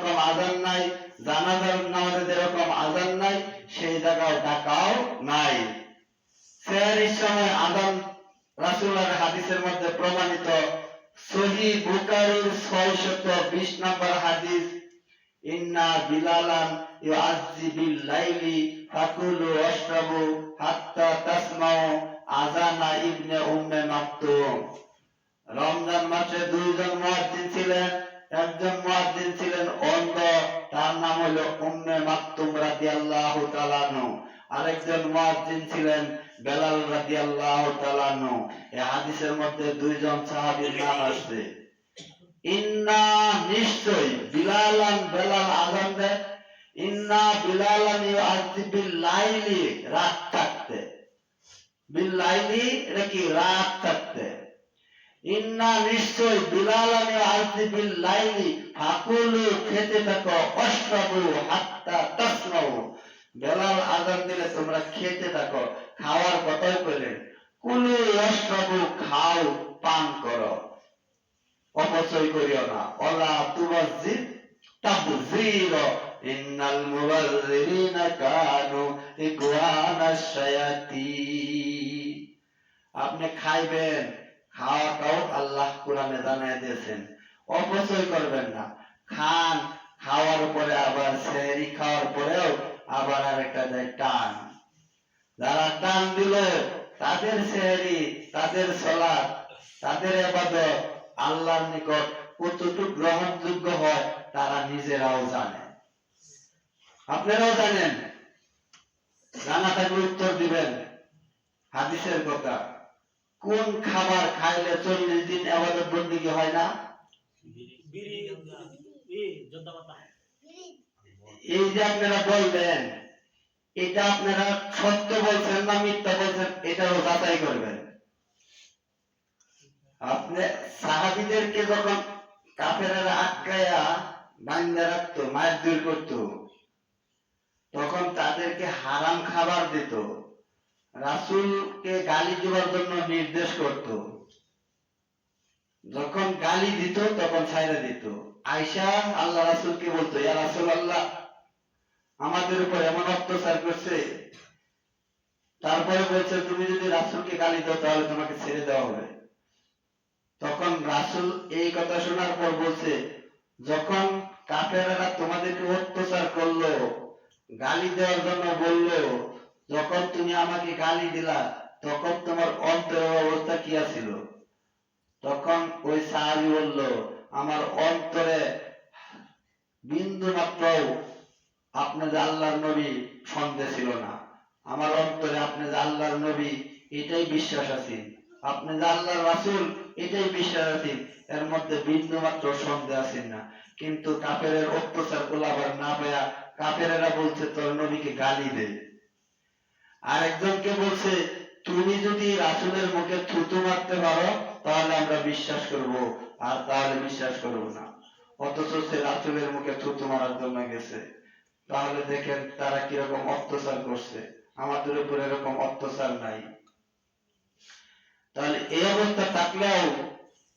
যেরকম আযান নাই, জানাজার নামাজে যেরকম আযান নাই, সেই জায়গায় ডাকাও নাই। সেহরির সময় আযান রাসূলের হাদিসের মধ্যে প্রমাণিত, সহিহ বুখারীর 620 নম্বর হাদিস, ইন্না বিলালান ইউআযজি বিল লাইলি ফাকুলু ওয়াশরাবু হাত্তা তাসমাউ আযানা ইবনে উম্মে মাকতুম। রমজান মাসে দুইজন মুয়াজ্জিন ছিলেন, একজন মুয়াজ্জিন ছিলেন অন্ধ, তার নাম হলো উম্মে মাকতুম রাদিয়াল্লাহু তাআলা আনহু, আরেকজন মুয়াজ্জিন ছিলেন বেলাল রাদিয়াল্লাহু তাআলা আনহু। এই হাদিসের মধ্যে দুইজন সাহাবীর নাম আসছে। ইন্না নিশ্চয় বিলালান, বেলাল আযান দেয়, ইন্না বিলালান ইউআযজি বিল লাইলি, রাত থাকতে, বিল লাইলি এটা কি, রাত থাকতে। ইন্না নিশ্চয় বিলালান ইউআযজি বিল লাইলি ফাকুলু, খেতে থাকো, ওয়াশরাবু হাত্তা তাসমাউ, বেলাল আযান দিলে তোমরা খেতে থাকো, খাওয়ার কথাই বলেন, কুলু ওয়াশরাবু, খাও পান করো, অপচয় করিও না, ওয়ালা তুবাজ্জির তাবযীরা, ইন্নাল মুবাযযিরিনা কানু ইখওয়ানাশ শায়াতীন। আপনি খাইবেন, খাওয়াটাও আল্লাহ কোরআনে জানায় দিয়েছেন, অপচয় করবেন না, খান, খাওয়ার পরে আবার সেহরি খাওয়ার পরেও আবার আরেকটা দেয় টান। যারা টান দিল তাদের সেহরি, তাদের সালাত, তাদের ইবাদত আল্লাহর নিকট কতটুকু গ্রহণযোগ্য হয় তারা নিজেরাও জানে, আপনারাও জানেন। জানা থাকলে উত্তর দিবেন। হাদিসের কথা, কোন খাবার খাইলে 40 দিন ইবাদত বন্দেগী হয় না? এই যে আপনারা বলবেন, এটা আপনারা সত্য বলছেন না মিথ্যা বলছেন, এটাও যাচাই করবেন। আপনি সাহাবীদেরকে যখন কাফেররা আটকায়া বান্ধা রাখতো, মারধর করতো, তখন তাদেরকে হারাম খাবার দিত, রাসূলকে গালি দেওয়ার জন্য নির্দেশ করত। যখন গালি দিত তখন ছাইড়া দিত। আয়েশা আল্লাহ রাসূলকে বলতো, ইয়া রাসূলুল্লাহ, আমাদের উপর এমন অত্যাচার করছে। তারপরে বলছে, তুমি যদি রাসূলকে গালি দাও তাহলে তোমাকে ছেড়ে দেওয়া হবে। তখন রাসূল এই কথা শোনার পর বলছে, যখন কাফেররা তোমাদেরকে অত্যাচার করলো, গালি দেওয়ার জন্য বললো, যখন তুমি আমাকে গালি দিলা তখন তোমার অন্তরের অবস্থা কি ছিল? তখন ওই সাহাবী বলল, আমার অন্তরে বিন্দু মাত্র আপনি যে আল্লাহর নবী সন্দেহ ছিল না, আমার অন্তরে আপনি যে আল্লাহর নবী এটাই বিশ্বাস আছে, আপনি যে আল্লাহর রাসূল এটাই বিশ্বাস আছে, এর মধ্যে বিন্দু মাত্র সন্দেহ আছে না। কিন্তু কাফেরের অত্যাচার গুলো আবার না পায়া কাফেরেরা বলছে তোর নবীকে গালি দে। আরেকজনকে বলছে, তুমি যদি রাসূলের মুখে থুতু মারতে পারো তাহলে আমরা বিশ্বাস করব, আর তাহলে বিশ্বাস করব না। অথচ সে রাসূলের মুখে থুতু মারার জন্য গেছে। তাহলে দেখেন তারা কিরকম অত্যাচার করছে, আমাদের উপর এরকম অত্যাচার নাই। তাহলে এই অবস্থা থাকলেও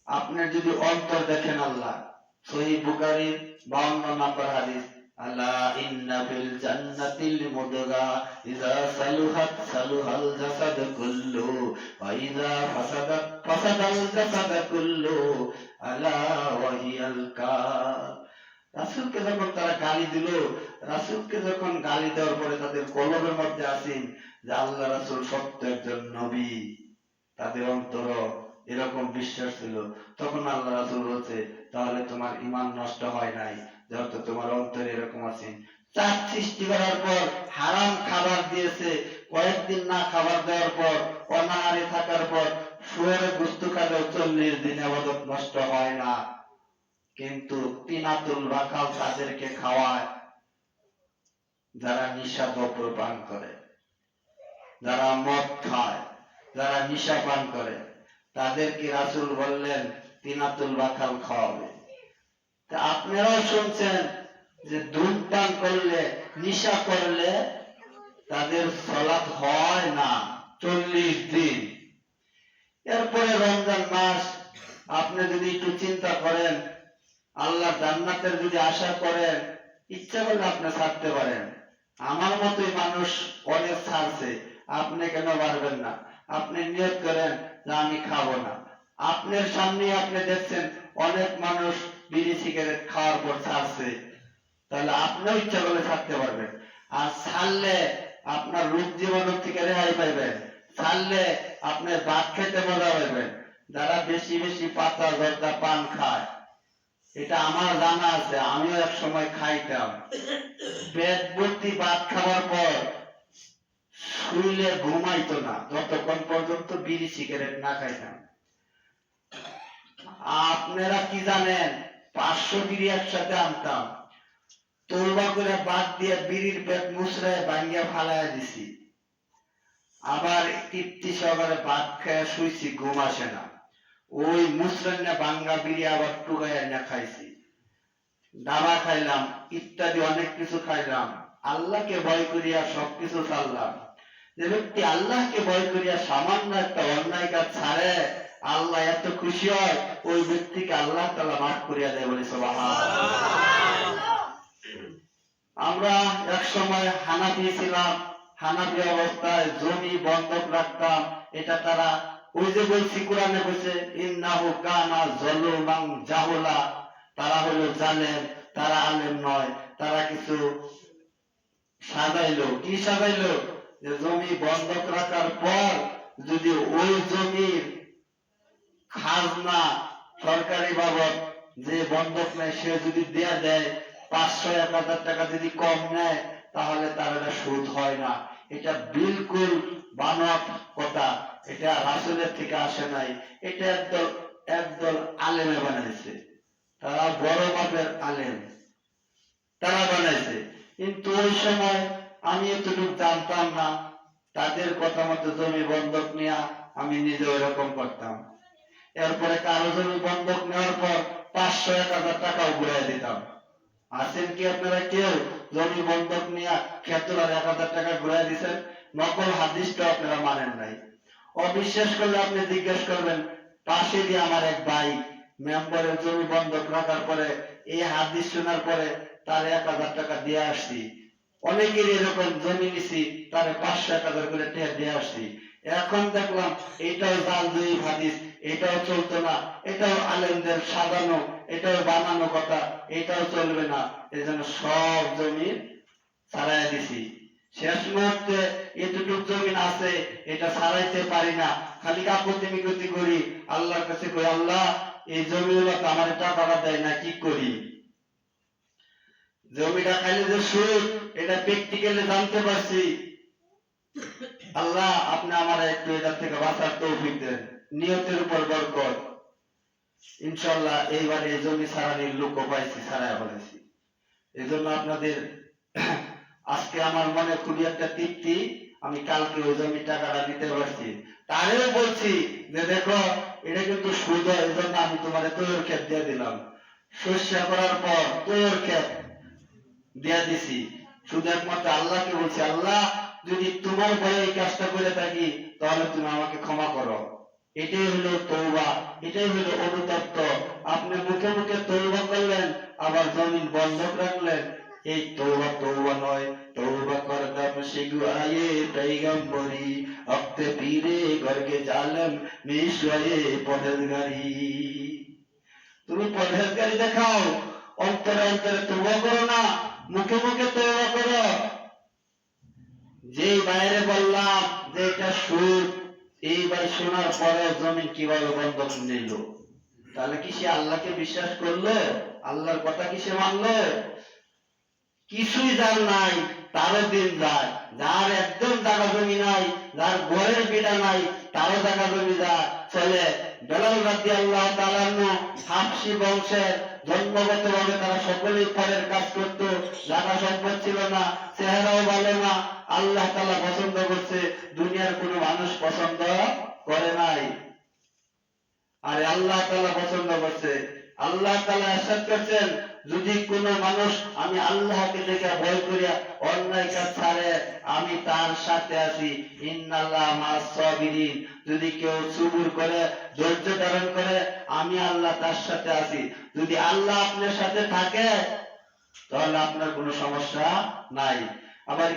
আপনার যদি অন্তর দেখেন, আল্লাহ সহিহ বুখারীর 52 নম্বর হাদিস, আলা ইন্না ফিল জান্নাতিল মুদগা ইযা সালুহাত সালুহাল জাসাদ কুল্লু ওয়া ইযা ফাসাদাত ফাসাদাল জাসাদ কুল্লু আলা ওয়া হিয়াল কাব। রাসূলকে যখন তারা গালি দিল, রাসূলকে যখন গালি দেওয়ার পরে তাদের কলবের মধ্যে আসেন যে আল্লাহ রাসূল সত্য একজন নবী, তাদের অন্তর এরকম বিশ্বাস ছিল, তখন আল্লাহ রাসূল বলছে, তাহলে তোমার ঈমান নষ্ট হয় নাই, যেহেতু তোমার অন্তরে এরকম আছে। চাঁদ সৃষ্টি করার পর হারাম খাবার দিয়েছে, কয়েকদিন না খাবার দেওয়ার পর, অনাহারে থাকার পর শুয়োরের গোশত খেলেও 40 দিন ইবাদত নষ্ট হয় না। কিন্তু তিনাতুল রাখাল তাদেরকে খাওয়ায় যারা নিশা দ্রব্য পান করে, যারা মদ খায়, যারা নিশা পান করে, তাদেরকে রাসূল বললেন তিনাতুল রাখাল খাওয়াবে। তা আপনারাও শুনছেন যে ধূমপান করলে, নিশা করলে তাদের সালাত হয় না 40 দিন। এরপরে রমজান মাস, আপনি যদি একটু চিন্তা করেন, আল্লাহ জান্নাতের যদি আশা করেন, ইচ্ছা করলে আপনি ছাড়তে পারেন। আমার মতোই মানুষ অনেক ছাড়ছে, আপনি কেন পারবেন না? আপনি নিয়ত করেন যে আমি খাবো না। আপনার সামনে আপনি দেখছেন অনেক মানুষ বিড়ি সিগারেট খাওয়ার পর ছাড়ছে, তাহলে আপনিও ইচ্ছা করলে ছাড়তে পারবেন। আর ছাড়লে আপনার রোগ জীবাণু থেকে রেহাই পাইবেন, ছাড়লে আপনার ভাত খেতে মজা পাইবেন। যারা বেশি বেশি পাতা জর্দা পান খায়, এটা আমার জানা আছে, আমিও এক সময় খাইতাম। পেট ভর্তি ভাত খাওয়ার পর শুইলে ঘুমাইতো না যতক্ষণ পর্যন্ত বিড়ি সিগারেট না খাইতাম। আপনারা কি জানেন, 500 বিড়ি একসাথে আনতাম, তৌবা করে বাদ দিয়ে বিড়ির পেট মুচড়ায় ভাঙ্গিয়া ফালাইয়া দিছি। আবার তৃপ্তি সহকারে ভাত খেয়ে শুইছি, ঘুম আসে না। ওই মুচড়ান্না ভাঙ্গা বিড়ি আবার টুকাইয়া না খাইছি, ডাবা খাইলাম, ইত্যাদি অনেক কিছু খাইলাম। আল্লাহকে ভয় করিয়া সবকিছু ছাড়লাম। যে ব্যক্তি আল্লাহকে ভয় করিয়া সামান্য একটা অন্যায় কাজ ছাড়ে, আল্লাহ এত খুশি হয়, ওই ব্যক্তিকে আল্লাহ তাআলা মাফ করিয়া দেয়, বলে সুবহানাল্লাহ। আমরা এক সময় হানাফি ছিলাম, হানাফি অবস্থায় জমি বন্ধক রাখতাম। এটা তারা, ওই যে বলছি কোরআনে বলছে ইন্নাহু কানা যালুমান জাহুলা, তারা হলো জালেম, তারা আলেম নয়। তারা কিছু সাজাইলো, কি সাজাইলো, যে জমি বন্ধক রাখার পর যদি ওই জমির খাজনা সরকারি বাবদ যে বন্ধক নেয় সে যদি দেয়া দেয়, 500-1000 টাকা যদি কম নেয়, তাহলে তার এটা সুদ হয় না। এটা বিলকুল বানোয়াট কথা, এটা রাসূলের থেকে আসে নাই, এটা একদল আলেমে বানাইছে। তারা বড় মাপের আলেম, তারা বানাইছে। কিন্তু ওই সময় আমি এতটুকু জানতাম না, তাদের কথা মতো জমি বন্ধক নেয়া আমি নিজে ওইরকম করতাম। এরপরে কারো জমি বন্ধক নেওয়ার পর 500-1000 টাকাও ঘুরাই দিতাম। আছেন কি আপনারা কেউ জমি বন্ধক নিয়ে ক্ষেত্রার 1000 টাকা ঘুরাই দিচ্ছেন? নকল হাদিসটা আপনারা মানেন নাই। অবিশ্বাস করলে আপনি জিজ্ঞেস করবেন, পাশে দিয়ে আমার এক ভাই মেম্বারের জমি বন্ধক রাখার পরে এই হাদিস শোনার পরে তার 1000 টাকা দিয়ে আসছি। অনেকের এরকম জমি নিছি, তারে 500-1000 করে টাকা দিয়ে আসছি। এখন দেখলাম এটাও জাল জয়ীফ হাদিস, এটাও চলতো না, এটাও আলেমদের সাজানো, এটাও বানানো কথা, এটাও চলবে না। এই জন্য সব জমি ছাড়াই দিছি। শেষ মুহূর্তে এতটুকু জমিন আছে, এটা ছাড়াইতে পারি না, খালি কাকুতি মিনতি করি, আল্লাহর কাছে কই, আল্লাহ এই জমিগুলো তো আমার টাকাটা দেয় না, কি করি? জমিটা খাইলে যে সুদ, এটা প্র্যাকটিক্যালি জানতে পারছি। আল্লাহ আপনি আমার একটু এটা থেকে বাঁচার তৌফিক দেন, নিয়তের উপর বরকত। ইনশাআল্লাহ এইবারে এই জমি ছাড়ানির লোকও পাইছি, ছাড়াই ফেলেছি। এই জন্য আপনাদের আজকে আমার মনে খুবই একটা তৃপ্তি, আমি কালকে ওই জমির টাকাটা দিতে পারছি। তারেও বলছি যে দেখো এটা কিন্তু সুদ হয়, এই জন্য আমি তোমার তৈর ক্ষেত দিয়ে দিলাম। শস্য করার পর তৈর ক্ষেত দিয়ে দিছি। শুধু একমাত্র আল্লাহকে বলছি, আল্লাহ যদি তোমার ভয়ে এই কাজটা করে থাকি, তাহলে তুমি আমাকে ক্ষমা করো। এটাই হলো তওবা, এটাই হলো অনুতপ্ত। আপনি মুখে মুখে তওবা করলেন, আবার জমিন বন্ধক রাখলেন, এই তওবা নয়। তওবা করতাম শিগুয়ায়ে পয়গম্বরি, অক্তে পীরে গর্গে জালেম মিশয়ে পরহেজগারি। তুমি পরহেজগারি দেখাও, অন্তরে অন্তরে তওবা করো না, মুখে মুখে তওবা করো। যেই বাইরে বললাম যে এটা সুদ, এইবার শোনার পরে জমিন কিভাবে বন্ধক নিল, তাহলে কি সে আল্লাহকে বিশ্বাস করলো? আল্লাহর কথা কি সে মানলো? কিছুই যার নাই তারও দিন যায়, যার একদম জায়গা জমি নাই, যার ঘরের বিড়া নাই, তারও জায়গা জমি যায় চলে। বেলাল রাদিয়াল্লাহু তাআলা আনহু হাবশী বংশের, জন্মগতভাবে তারা সকলেই পরের কাজ করতো, জায়গা সম্পদ ছিল না, চেহারাও ভালো না। আল্লাহ তাআলা পছন্দ করছে, দুনিয়ার কোনো মানুষ পছন্দ করে নাই। আরে আল্লাহ তাআলা পছন্দ করছে। আল্লাহ তাআলা ইরশাদ করেছেন, যদি কোনো মানুষ আমি আল্লাহকে দেখে ভয় করিয়া অন্যায় কাজ ছাড়ে, আমি তার সাথে আছি। ইন্নাল্লাহ মা'আস সাবিরিন, যদি কেউ সবুর করে, ধৈর্য ধারণ করে, আমি আল্লাহ তার সাথে আছি। যদি আল্লাহ আপনার সাথে থাকে তাহলে আপনার কোনো সমস্যা নাই। আবার